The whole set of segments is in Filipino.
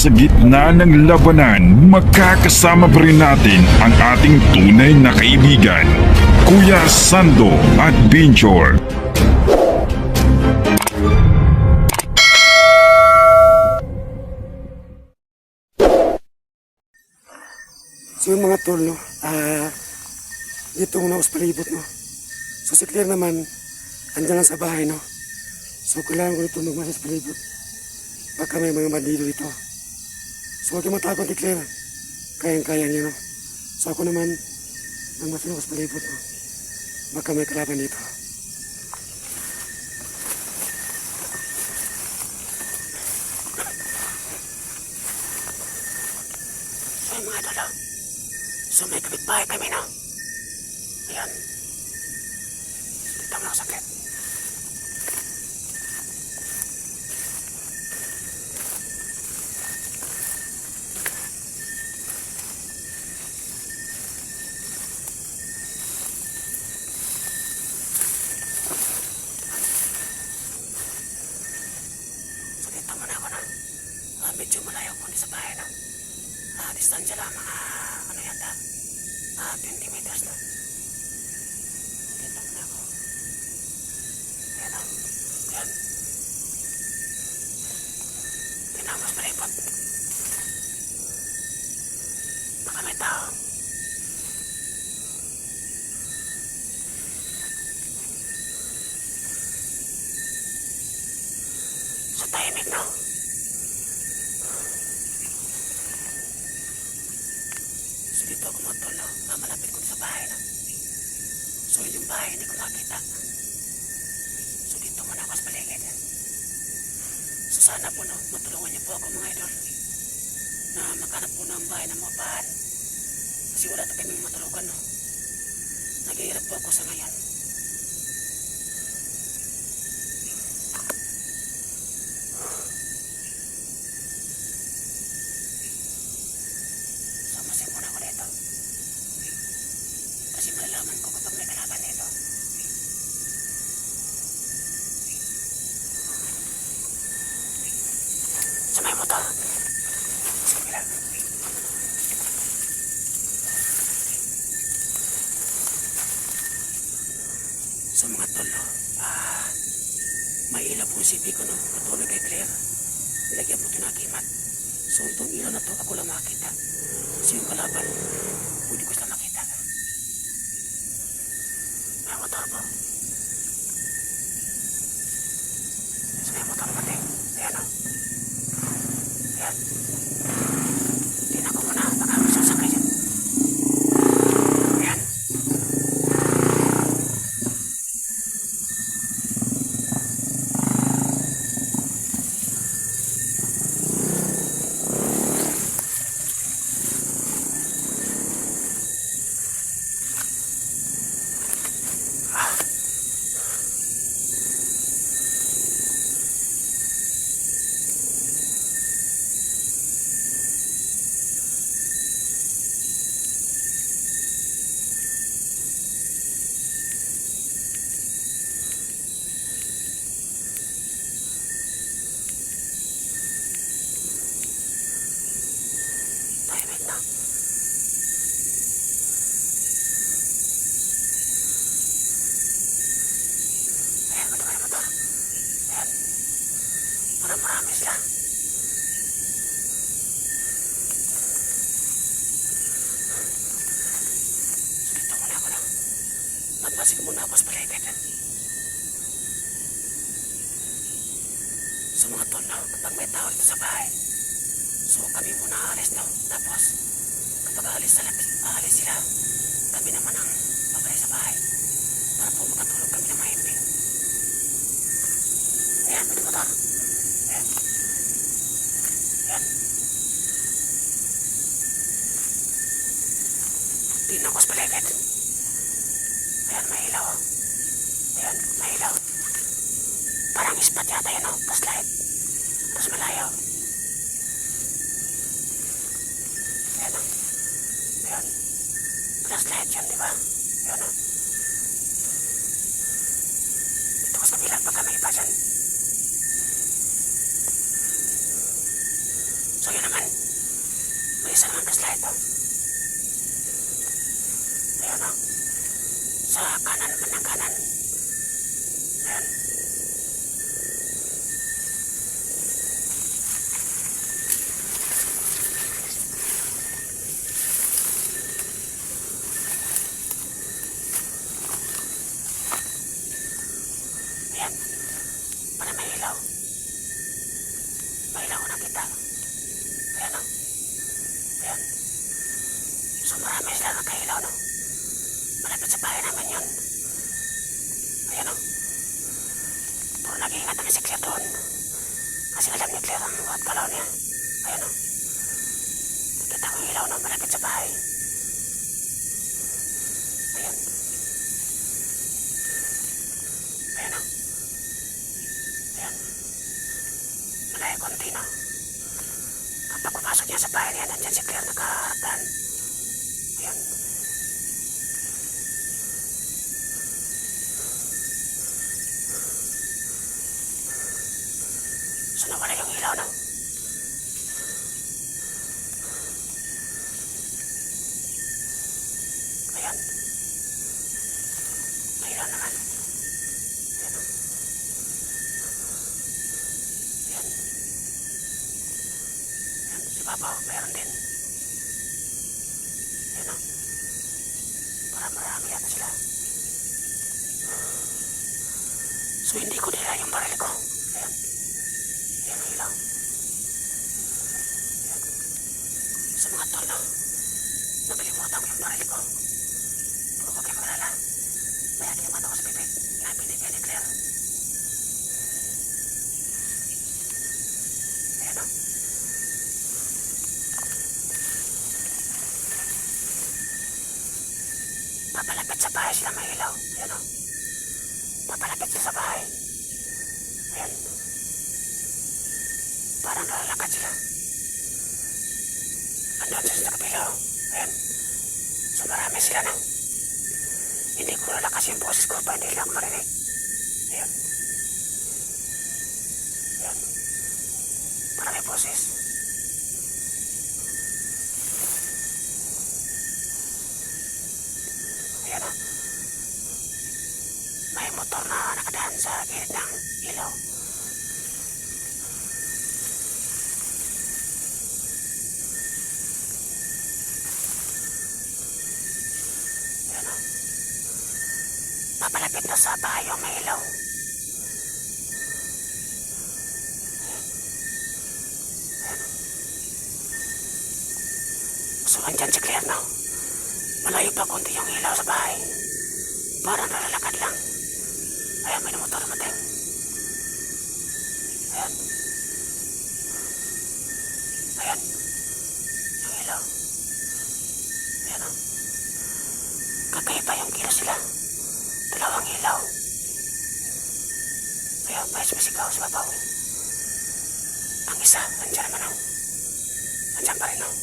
sa gitna ng labanan, makakasama pa rin natin ang ating tunay na kaibigan, Kuya Sando Adventure. So yung mga tol, no, dito muna ako sa palibot, no. So si Claire naman, andyan lang sa bahay, no. So kailangan ko dito magmasa sa palibot. Baka may mga bandido dito. So huwag yung matakot ni Claire. Kayang-kaya niya, no. So ako naman, magmasa ako sa palibot, no. Baka may kalaban dito. So yung mga tol, so may kapitbahay kami, no. Ayan. Dito mo ako sakit. So dito muna ako, no. Medyo malayo po sa bahay, no. Distansya lang mga ano yata 20 meters na. Dito muna ako. Ayan o. Ayan. Tinamos malipot. Baka may tao. So tahimik, no. So dito ako matol, no. Malapit ko sa bahay, no. So yung bahay hindi ko makita. So dito muna ako sa paligid. So sana po, no, matulungan niyo po ako, mga idol, na maghanap po ng bahay na mapahan. Kasi wala na kaming matulugan, no. Naghihirap po ako sa ngayon. So masip muna ako dito. Kasi malalaman ko kapag may kalaban dito. Sa may motor. Sa kabila. So mga tolo, may ilaw po si Pico, no. Katulad kay Claire. Nilagyan po ito na kimat. So itong ilaw na to, ako lang makita. So yung kalaban, hindi ko sila makita. May motor po. So may motor pati. Ayan o. Ayan. Hindi na ko muna. Baka may sasakay dyan. Ayan. Tahimik na. Ayan, ito may motor. Ayan. Marami sila. So dito muna ako, no. Magmasig muna ako sa paligid. So mga tol, no, kapag may tao dito sa bahay, so kami muna aalis, no. Tapos kapag aalis sila, kami naman ang babalik sa bahay para po makatulog kami na mahimbing. Ayan, may motor. Ayan. Ayan. Tingnan ko sa paligid. Ayan, may ilaw. Ayan, may ilaw. Parang ispat yata yun, no? Flashlight. Tapos malayo. Ayan, no? Ayan. Flashlight yun, di ba? Ayan, no? Dito ko sa kabila, baka may iba dyan. So yun naman. isa naman gaslight, oh. Ayan, oh. Sa kanan naman ng kanan. Ayan. Ayan. Para may ilaw. May ilaw ko nakita. Ayan, oh. Ayan. So marami sila nakailaw, no? Malapit sa bahay naman yun. Ayan, oh. Puro nag-iingat ang si Claire doon. Kasi alam ni Claire ang buhat galaw niya. Ayan, oh. Nakita ko yung ilaw, no? Malapit sa bahay. Ayan. Ayan, oh. Ayan. Malayo konti, no? Kapag pumasok niya sa bahay niya, nandyan si Claire nakaharapdan. Ayan. So nawala yung ilaw, no? Ayan. May ilaw naman. Ayan, no? Ayan. Ayan. Si Babaw, mayroon din. Ayan, no? Marami yata sila. So hindi ko nila yung baril ko. Ayan. Ayan ang ilaw. Ayan. Sa mga tol, no? Nakalimutan ko yung baril ko. Pero huwag kayong malala. May akiman ako sa bibig na binigay ni Claire. Ayan, no? Papalapit sa bahay sila may ilaw. Ayan, no? Papalapit sila sa bahay. Ayan. Parang nalalakad sila. Andun sila sa kabila, oh. Ayan. So marami sila, no? Hindi ko lalakas yung boses ko pa hindi lang marinig. Ayan. Ayan. Marami boses. Ayan, oh. May motor na nakadaan sa gilid ng ilaw. Ayan, oh. Papalapit na sa bahay yung may ilaw. Ayan, oh. So andyan si Claire, no? Malayo pa konti yung ilaw sa bahay. Parang nalalakad lang. Ayan, may motor dumating. Ayan. Ayan. Yung ilaw. Ayan, oh. Kakaiba yung kilos sila. Dalawang ilaw. Ayan, may sumisigaw sa babaw. Ang isa, andyan naman, oh. Andyan pa rin, oh.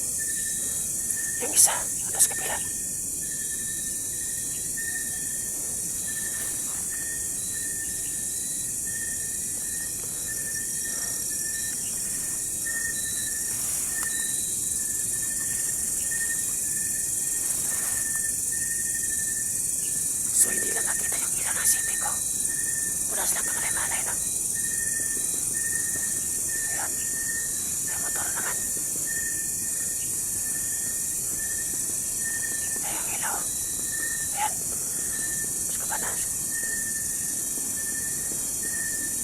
Yung isa, ano sa kabila. So hindi lang nakita yung ilaw ng city ko. Wala silang kamalay-malay, no? Ayan. May motor naman. Ayan yung ilaw. Ayan. Mas kabanas.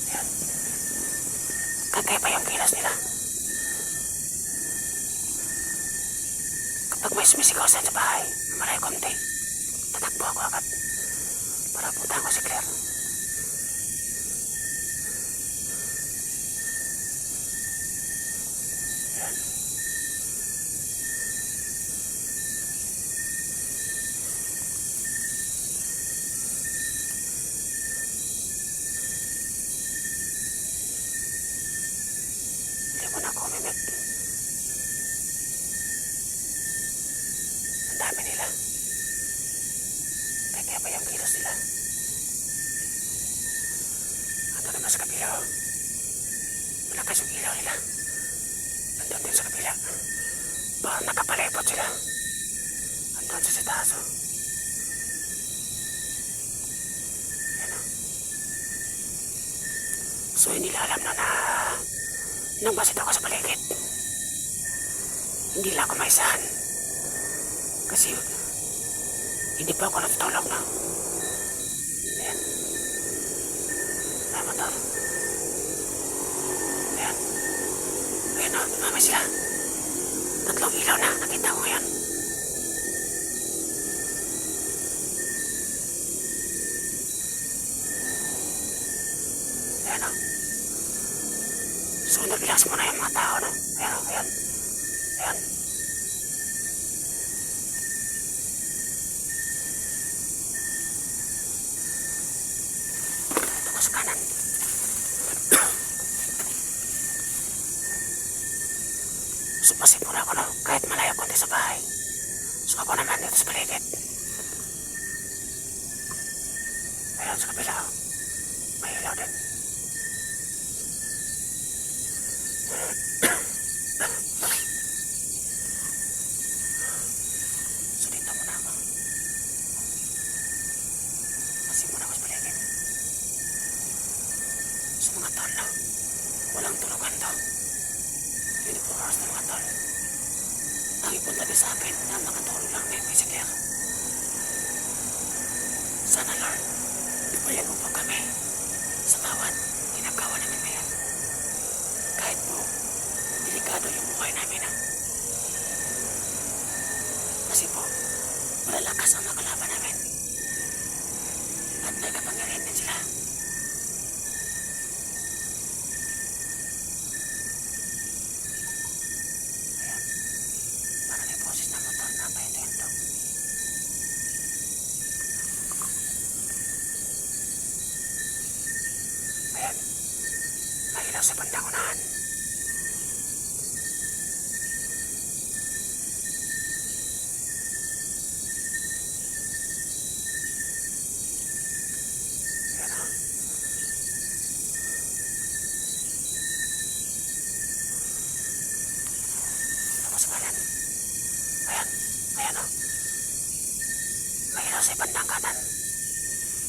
Ayan. Kakaiba yung kilas nila. Kapag may sumisigaw sa bahay, malayo konti, tatakbo ako agad. Para puntahan ko si Claire. Ayan. Hindi mo na ako umimik. Ang dami nila. Kaya pa yung kilos nila. Ando naman sa kabila, oh. Malakas yung ilaw nila. Andun din sa kabila. Parang nakapalipot sila. Andun sa sitaso. Yan o. So hindi nila alam na namasid ako sa paligid. Hindi lang ako maisahan. Kasi hindi pa ako natutulog na. Ayan. May motor. Ayan. Ayan o, dumamay sila. Tatlong ilaw na, nakita ko yan. Ayan o. So, nag-relax muna yung mga tao, no? Ayan o, ayan. Ayan. Ito ko sa kanan. So, pasip muna ako, no? Kahit malayo konti sa bahay. So, ako naman dito sa paligid. Ayan, sa kabila, oh. May ilaw din. So, dito muna ako. Pasip muna ako sa paligid. So, mga tol, no? Walang tulugan to. 24 hours na mga tol. Ang ipunta din sa akin na makatulong lang may Messenger. Sana Lord, ibayan mo po kami sa bawat ginagawa namin ngayon. Kahit po, delikado yung buhay namin ha. Kasi po, malalakas ang mga kalaban namin. At may kapangyarihan din sila. Para may boses na motor na pahinto-hinto. Ayan. May ilaw sa bandang unahan. Ayan o. Tapos kanan. Ayan. Ayan o. May ilaw sa bandang kanan.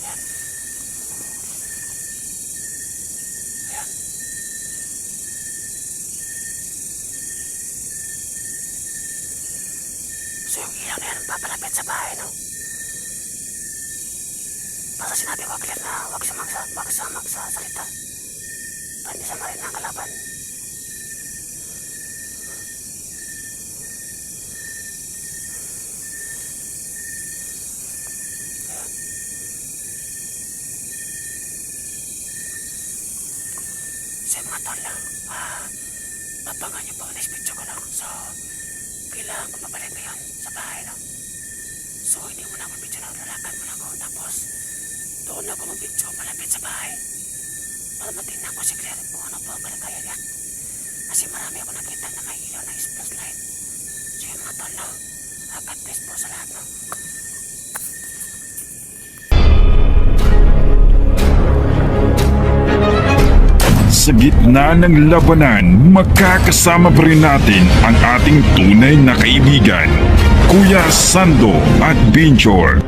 Ayan. Ayan. So yung ilaw na yan papalapit sa bahay, no? Basta sinabi ko clear na huwag siya magsasalita. Para hindi siya marinig ng kalaban. Ayan. So yung mga tol, abangan niyo po ang next video ko, no? So, kailangan ko mabalik ngayon sa bahay, no? So, hindi mo na ako video na lalakad mo na ako. Tapos, doon ako mag-video malapit sa bahay. Para matingnan ko si Claire kung ano po ang kalagayan niya. Kasi marami ako nakita na may ilaw na express light. So, yung mga tol, no? God bless po sa lahat, no? Sa gitna ng labanan, magkakasama pa rin natin ang ating tunay na kaibigan, Kuya Sando at Binchor.